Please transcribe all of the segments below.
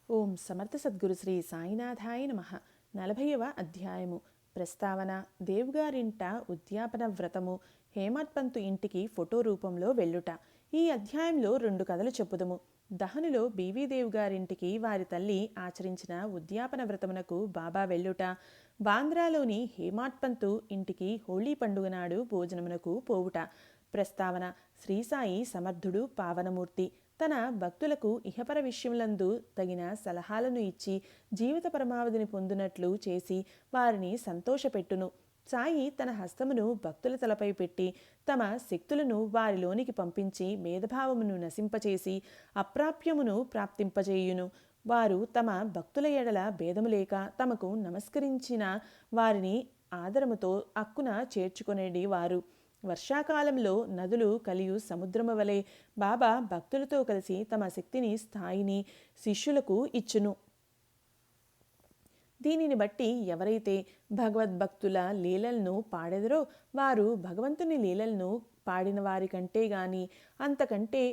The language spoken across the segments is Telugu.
ఓం సమర్థ సద్గురు శ్రీ సాయినాథాయ నమః. 40వ అధ్యాయము. ప్రస్తావన. దేవుగారింట ఉద్యాపన వ్రతము. హేమత్ పంతు ఇంటికి ఫోటో రూపంలో వెళ్ళుట. ఈ అధ్యాయంలో 2 కథలు చెప్పుదము. దహనులో బీవీ దేవ్ గారింటికి వారి తల్లి ఆచరించిన ఉద్యాపన వ్రతమునకు బాబా వెళ్ళుట. బాంద్రాలోని హేమాత్ పంతు ఇంటికి హోళీ పండుగ నాడు భోజనమునకు పోవుట. ప్రస్తావన. శ్రీసాయి సమర్థుడు, పావనమూర్తి. తన భక్తులకు ఇహపర విషయములందు తగిన సలహాలను ఇచ్చి జీవిత పరమావధిని పొందునట్లు చేసి వారిని సంతోషపెట్టును. సాయి తన హస్తమును భక్తుల తలపై పెట్టి తమ శక్తులను వారిలోనికి పంపించి మేధభావమును నశింపచేసి అప్రాప్యమును ప్రాప్తింపజేయును. వారు తమ భక్తుల ఎడల భేదము లేక తమకు నమస్కరించిన వారిని ఆదరముతో అక్కున చేర్చుకొనేది వారు. వర్షాకాలంలో నదులు కలియు సముద్రము వలె బాబా భక్తులతో కలిసి తమ శక్తిని, స్థాయిని శిష్యులకు ఇచ్చును. దీనిని బట్టి ఎవరైతే భగవద్భక్తుల లీలలను పాడెదరో వారు భగవంతుని లీలలను పాడిన వారి కంటే గాని అంతకంటే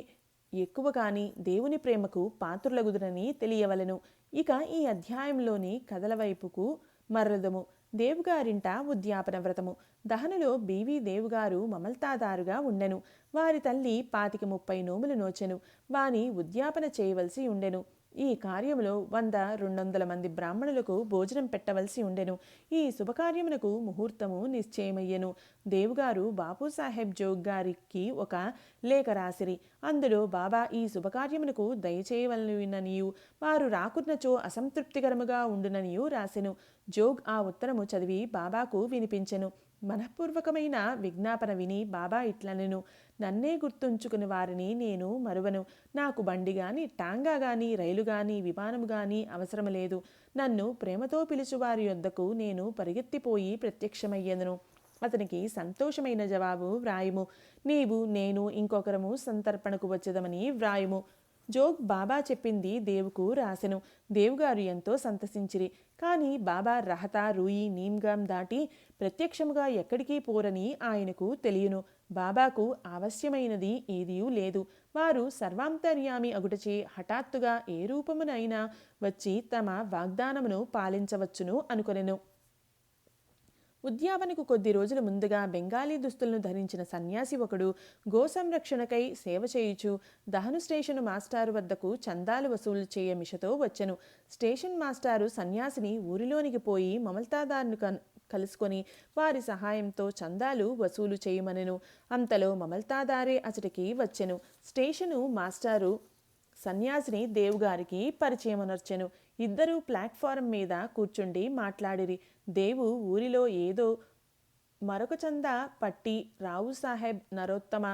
ఎక్కువ కానీ దేవుని ప్రేమకు పాత్రులగుదురని తెలియవలెను. ఇక ఈ అధ్యాయంలోని కథల వైపుకు మరలదము. దేవుగారింట ఉద్యాపన వ్రతము. దహనులో బీవీ దేవుగారు మమల్తాదారుగా ఉండెను. వారి తల్లి 25-30 నోములు నోచెను. వాని ఉద్యాపన చేయవలసి ఉండెను. ఈ కార్యములో 100-200 మంది బ్రాహ్మణులకు భోజనం పెట్టవలసి ఉండెను. ఈ శుభకార్యమునకు ముహూర్తము నిశ్చయమయ్యెను. దేవుగారు బాపూసాహెబ్ జోగ్ గారికి ఒక లేఖ రాసిరి. అందులో బాబా ఈ శుభకార్యమునకు దయచేయవలననియు వారు రాకున్నచో అసంతృప్తికరముగా ఉండుననియు రాసెను. జోగ్ ఆ ఉత్తరము చదివి బాబాకు వినిపించెను. మనఃపూర్వకమైన విజ్ఞాపన విని బాబా ఇట్లనెను: నన్నే గుర్తుంచుకుని వారిని నేను మరువను. నాకు బండి గాని, టాంగా గాని, రైలు గాని, విమానము గాని అవసరము లేదు. నన్ను ప్రేమతో పిలుచువారి యొద్దకు నేను పరిగెత్తిపోయి ప్రత్యక్షమయ్యేదను. అతనికి సంతోషమైన జవాబు వ్రాయుము. నీవు, నేను, ఇంకొకరము సంతర్పణకు వచ్చేదమని వ్రాయుము. జోగ్ బాబా చెప్పింది దేవుకు రాసెను. దేవుగారు ఎంతో సంతసించిరి. కానీ బాబా రహతా, రూయి, నీమ్గాం దాటి ప్రత్యక్షముగా ఎక్కడికి పోరని ఆయనకు తెలియను. బాబాకు ఆవశ్యమైనది ఏదియూ లేదు. వారు సర్వాంతర్యామి అగుటచే హఠాత్తుగా ఏ రూపమునైనా వచ్చి తమ వాగ్దానమును పాలించవచ్చును అనుకొనెను. ఉద్యాపనకు కొద్ది రోజుల ముందుగా బెంగాలీ దుస్తులను ధరించిన సన్యాసి ఒకడు గో సంరక్షణకై సేవ చేయుచు దహను స్టేషను మాస్టారు వద్దకు చందాలు వసూలు చేయ మిషతో వచ్చెను. స్టేషన్ మాస్టారు సన్యాసిని ఊరిలోనికి పోయి మమల్తాదారును కలుసుకొని వారి సహాయంతో చందాలు వసూలు చేయమనెను. అంతలో మమల్తాదారే అచటికి వచ్చెను. స్టేషను మాస్టారు సన్యాసిని దేవుగారికి పరిచయమనర్చెను. ఇద్దరూ ప్లాట్ఫారం మీద కూర్చుండి మాట్లాడిరి. దేవు ఊరిలో ఏదో మరొక చందా పట్టి రావు సాహెబ్ నరోత్తమ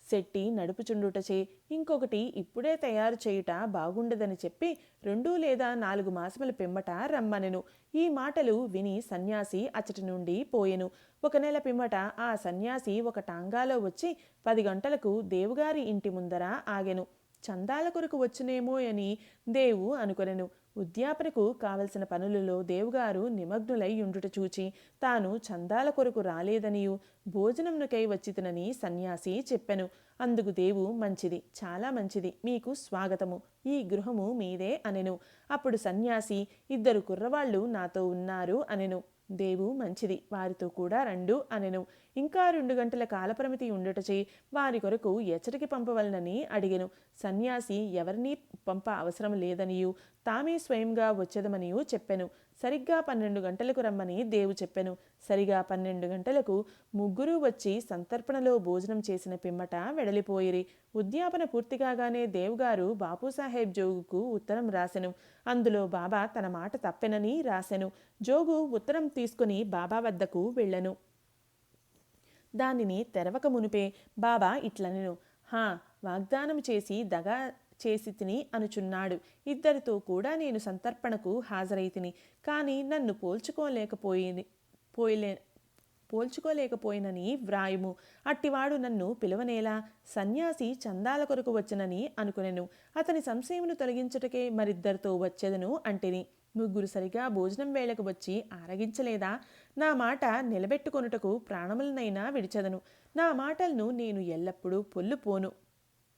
శెట్టి నడుపుచుండుటచే ఇంకొకటి ఇప్పుడే తయారు చేయుట బాగుండదని చెప్పి 2 లేదా 4 మాసముల పిమ్మట రమ్మనెను. ఈ మాటలు విని సన్యాసి అచ్చటి నుండి పోయెను. 1 నెల పిమ్మట ఆ సన్యాసి ఒక టాంగాలో వచ్చి 10 గంటలకు దేవుగారి ఇంటి ముందర ఆగెను. చందాల కొరకు వచ్చునేమో అని దేవు అనుకొనెను. ఉద్యాపనకు కావలసిన పనులలో దేవుగారు నిమగ్నులై ఉండుట చూచి తాను చందాల కొరకు రాలేదనియు భోజనమునకై వచ్చితనని సన్యాసి చెప్పెను. అందుకు దేవు, మంచిది, చాలా మంచిది, మీకు స్వాగతము, ఈ గృహము మీదే అనెను. అప్పుడు సన్యాసి, 2 కుర్రవాళ్ళు నాతో ఉన్నారు అనెను. దేవు, మంచిది, వారితో కూడా రండు అనెను. ఇంకా 2 గంటల కాలపరిమితి ఉండుటచే వారి కొరకు ఎచ్చటికి పంపవలనని అడిగెను. సన్యాసి ఎవరినీ పంప అవసరం లేదనియు తామే స్వయంగా వచ్చేదమనియు చెప్పెను. సరిగ్గా 12 గంటలకు రమ్మని దేవు చెప్పెను. సరిగా 12 గంటలకు ముగ్గురూ వచ్చి సంతర్పణలో భోజనం చేసిన పిమ్మట వెడలిపోయిరి. ఉద్యాపన పూర్తి కాగానే దేవుగారు బాపూసాహెబ్ జోగుకు ఉత్తరం రాసెను. అందులో బాబా తన మాట తప్పెనని రాసెను. జోగు ఉత్తరం తీసుకుని బాబా వద్దకు వెళ్ళెను. దానిని తెరవక మునిపే బాబా ఇట్లనెను: హా, వాగ్దానం చేసి దగా చేసి తిని అనుచున్నాడు. 2 కూడా నేను సంతర్పణకు హాజరైతిని. కానీ నన్ను పోల్చుకోలేకపోయినని వ్రాయుము. అట్టివాడు నన్ను పిలువనేలా? సన్యాసి చందాల కొరకు వచ్చనని అనుకునెను. అతని సంశయమును తొలగించుటకే మరిద్దరితో వచ్చేదను అంటిని. ముగ్గురు సరిగా భోజనం వేళకు వచ్చి ఆరగించలేదా? నా మాట నిలబెట్టుకొనుటకు ప్రాణములనైనా విడిచెదను. నా మాటలను నేను ఎల్లప్పుడూ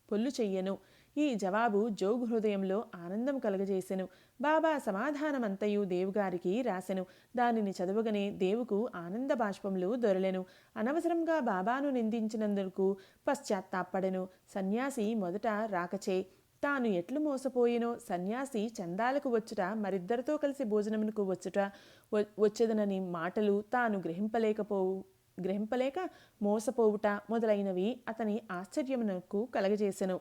పొల్లు చెయ్యను. ఈ జవాబు జోగు హృదయంలో ఆనందం కలగజేసెను. బాబా సమాధానమంతయు దేవుగారికి రాసెను. దానిని చదవగనే దేవుకు ఆనంద బాష్పములు దొరలెను. అనవసరంగా బాబాను నిందించినందుకు పశ్చాత్తాపడెను. సన్యాసి మొదట రాకచే తాను ఎట్లు మోసపోయినో, సన్యాసి చందాలకు వచ్చుట, మరిద్దరితో కలిసి భోజనమునకు వచ్చేదనని మాటలు తాను గ్రహింపలేక మోసపోవుట మొదలైనవి అతని ఆశ్చర్యమునకు కలగజేసెను.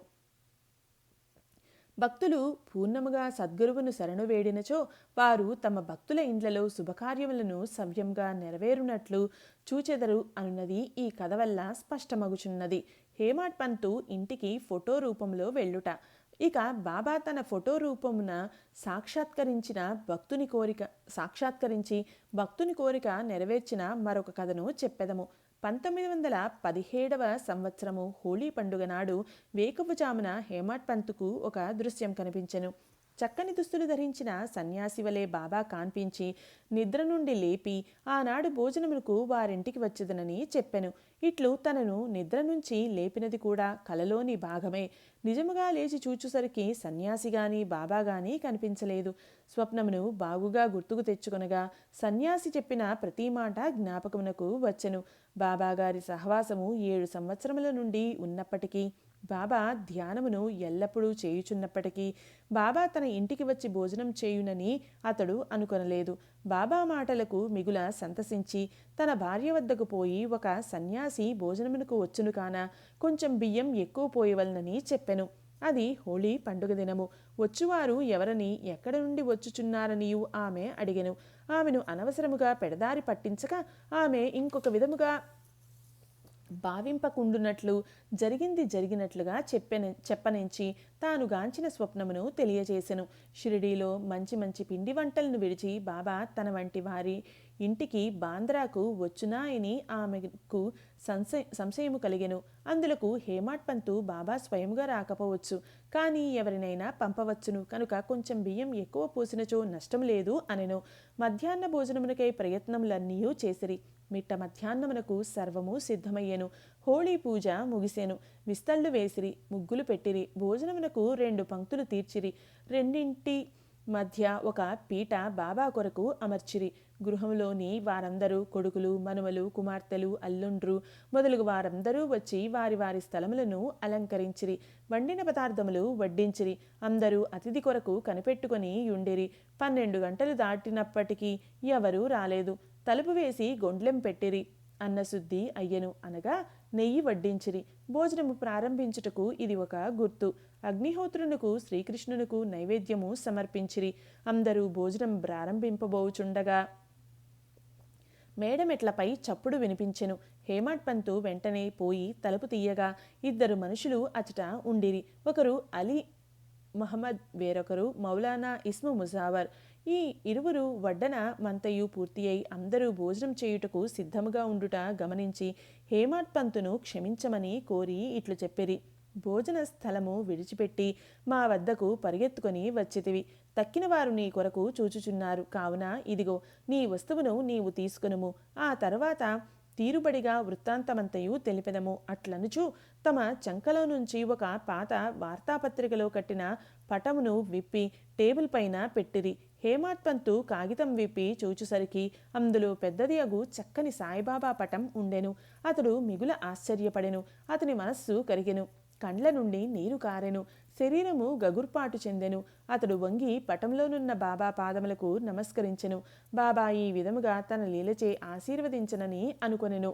భక్తులు పూర్ణముగా సద్గురువును శరణు వేడినచో వారు తమ భక్తుల ఇండ్లలో శుభకార్యములను సవ్యంగా నెరవేరునట్లు చూచెదరు అనున్నది ఈ కథ వల్ల స్పష్టమగుచున్నది. హేమాడ్ పంతు ఇంటికి ఫోటో రూపంలో వెళ్ళుట. ఇక బాబా తన ఫోటో రూపమున సాక్షాత్కరించి భక్తుని కోరిక నెరవేర్చిన మరొక కథను చెప్పెదము. 1917 సంవత్సరము హోళీ పండుగ నాడు వేకువజామున హేమాడ్ పంతుకు ఒక దృశ్యం కనిపించెను. చక్కని దుస్తులు ధరించిన సన్యాసి వలె బాబా కాన్పించి నిద్ర నుండి లేపి ఆనాడు భోజనములకు వారింటికి వచ్చేదనని చెప్పెను. ఇట్లు తనను నిద్ర నుంచి లేపినది కూడా కలలోని భాగమే. నిజముగా లేచి చూచుసరికి సన్యాసిగాని బాబాగాని కనిపించలేదు. స్వప్నమును బాగుగా గుర్తుకు తెచ్చుకొనగా సన్యాసి చెప్పిన ప్రతి మాట జ్ఞాపకమునకు వచ్చెను. బాబాగారి సహవాసము 7 సంవత్సరముల నుండి ఉన్నప్పటికీ, బాబా ధ్యానమును ఎల్లప్పుడూ చేయుచున్నప్పటికీ, బాబా తన ఇంటికి వచ్చి భోజనం చేయునని అతడు అనుకొనలేదు. బాబా మాటలకు మిగుల సంతసించి తన భార్య వద్దకు పోయి, ఒక సన్యాసి భోజనమునకు వచ్చును కాన కొంచెం బియ్యం ఎక్కువ పోయవలనని చెప్పెను. అది హోళీ పండుగ దినము. వచ్చువారు ఎవరని, ఎక్కడ నుండి వచ్చుచున్నారనియు ఆమె అడిగెను. ఆమెను అనవసరముగా పెడదారి పట్టించక ఆమె ఇంకొక విధముగా భావింపకుండునట్లు జరిగినట్లుగా చెప్పనించి తాను గాంచిన స్వప్నమును తెలియజేసెను. షిరిడీలో మంచి మంచి పిండి వంటలను విడిచి బాబా తన వంటి వారి ఇంటికి బాంద్రాకు వచ్చునాయని ఆమెకు సంశయము కలిగెను. అందులకు హేమాడ్ పంతు బాబా స్వయంగా రాకపోవచ్చు, కానీ ఎవరినైనా పంపవచ్చును కనుక కొంచెం బియ్యం ఎక్కువ పోసినచో నష్టం లేదు అనెను. మధ్యాహ్న భోజనమునకై ప్రయత్నములన్నీ చేసిరి. మిట్ట మధ్యాహ్నమునకు సర్వము సిద్ధమయ్యెను. హోళీ పూజ ముగిసెను. విస్తళ్ళు వేసిరి, ముగ్గులు పెట్టిరి. భోజనమునకు 2 పంక్తులు తీర్చిరి. రెండింటి మధ్య ఒక పీట బాబా కొరకు అమర్చిరి. గృహంలోని వారందరూ, కొడుకులు, మనుమలు, కుమార్తెలు, అల్లుండ్రు మొదలుగు వారందరూ వచ్చి వారి వారి స్థలములను అలంకరించిరి. వండిన పదార్థములు వడ్డించిరి. అందరూ అతిథి కొరకు కనిపెట్టుకొని యుండిరి. 12 గంటలు దాటినప్పటికీ ఎవరూ రాలేదు. తలుపు వేసి గొండ్లెం పెట్టిరి. అన్నశుద్ధి అయ్యెను, అనగా నెయ్యి వడ్డించిరి. భోజనము ప్రారంభించుటకు ఇది ఒక గుర్తు. అగ్నిహోత్రునకు శ్రీకృష్ణునకు నైవేద్యము సమర్పించిరి. అందరూ భోజనం ప్రారంభింపబోచుండగా మేడమెట్లపై చప్పుడు వినిపించెను. హేమాడ్ పంతు వెంటనే పోయి తలుపు తీయగా 2 మనుషులు అచట ఉండిరి. ఒకరు అలీ మహమ్మద్, వేరొకరు మౌలానా ఇస్ము ముజావర్. ఈ ఇరువురు వడ్డన మంతయు పూర్తి అయి అందరూ భోజనం చేయుటకు సిద్ధముగా ఉండుట గమనించి హేమాడ్ పంతును క్షమించమని కోరి ఇట్లు చెప్పిరి. భోజన స్థలము విడిచిపెట్టి మా వద్దకు పరిగెత్తుకొని వచ్చితివి. తక్కిన వారు నీ కొరకు చూచుచున్నారు కావున ఇదిగో నీ వస్తువును నీవు తీసుకొనుము. ఆ తర్వాత తీరుబడిగా వృత్తాంతమంతయు తెలిపెదము. అట్లనుచు తమ చంకలో నుంచి ఒక పాత వార్తాపత్రికలో కట్టిన పటమును విప్పి టేబుల్ పైన పెట్టిరి. హేమాడ్ పంతు కాగితం విప్పి చూచుసరికి అందులో పెద్దది అగు చక్కని సాయిబాబా పటం ఉండెను. అతడు మిగుల ఆశ్చర్యపడెను. అతని మనస్సు కరిగెను. కండ్ల నుండి నీరు కారెను. శరీరము గగుర్పాటు చెందెను. అతడు వంగి పటంలోనున్న బాబా పాదములకు నమస్కరించెను. బాబా ఈ విధముగా తన లీలచే ఆశీర్వదించనని అనుకొనెను.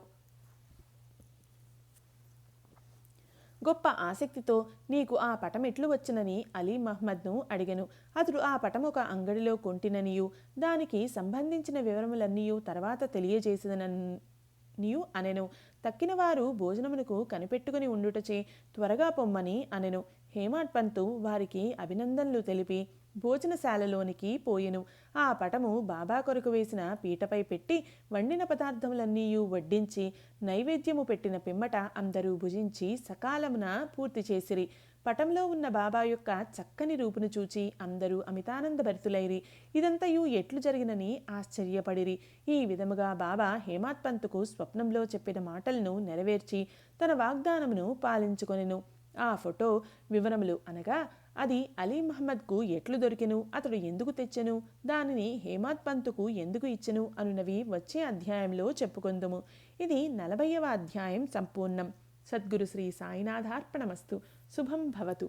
గొప్ప ఆసక్తితో నీకు ఆ పటం ఎట్లు వచ్చునని అలీ మహ్మద్ను అడిగెను. అతడు ఆ పటం ఒక అంగడిలో కొంటిననియు దానికి సంబంధించిన వివరములన్నీయు తర్వాత తెలియజేసేదననియు అనెను. తక్కిన వారు భోజనమునకు కనిపెట్టుకుని ఉండుటచే త్వరగా పొమ్మని అనెను. హేమాడ్ పంతు వారికి అభినందనలు తెలిపి భోజనశాలలోనికి పోయెను. ఆ పటము బాబా కొరకు వేసిన పీటపై పెట్టి వండిన పదార్థములన్నీయు వడ్డించి నైవేద్యము పెట్టిన పిమ్మట అందరూ భుజించి సకాలమున పూర్తి చేసిరి. పటంలో ఉన్న బాబా యొక్క చక్కని రూపును చూచి అందరూ అమితానందభరితులైరి. ఇదంతయు ఎట్లు జరిగినని ఆశ్చర్యపడిరి. ఈ విధముగా బాబా హేమాడ్ పంతుకు స్వప్నంలో చెప్పిన మాటలను నెరవేర్చి తన వాగ్దానమును పాలించుకొనెను. ఆ ఫోటో వివరములు అనగా అది అలీ మహమ్మద్కు ఎట్లు దొరికెను, అతడు ఎందుకు తెచ్చెను, దానిని హేమాద్ పంతుకు ఎందుకు ఇచ్చెను అనునవి వచ్చే అధ్యాయంలో చెప్పుకొందుము. ఇది 40వ అధ్యాయం సంపూర్ణం. సద్గురు శ్రీ సాయినాథార్పణమస్తు. శుభం భవతు.